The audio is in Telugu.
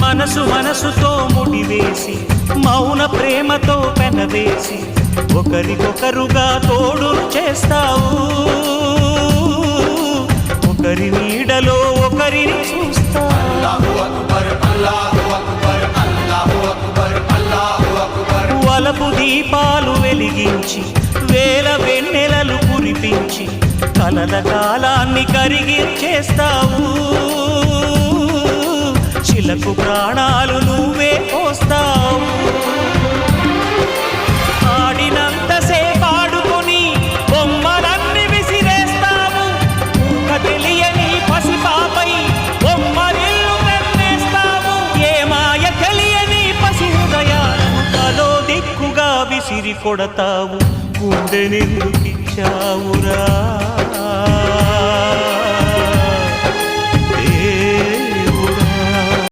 మనసు మనసుతో ముడివేసి మౌన ప్రేమతో పెనవేసి ఒకరికొకరుగా తోడును చేస్తావు. ఒకరి నీడలో ఒకరిని చూస్తావు. వలపు దీపాలు వెలిగించి వేల వెన్నెలలు కురిపించి కలల కాలాన్ని కరిగించేస్తావు. శిలకు ప్రాణాలు నువ్వే పోస్తావు. ఆడినంతసేపు ఆడుకొని బొమ్మలన్నీ విసిరేస్తావు. ఊహ తెలియని పసిపాపై బొమ్మరిల్లు తెన్నేస్తావు. ఏ మాయ తెలియని పసి హృదయాలను తలో దిక్కుగా విసిరి కొడతావు. గుండె నిందుకిచ్చావురా.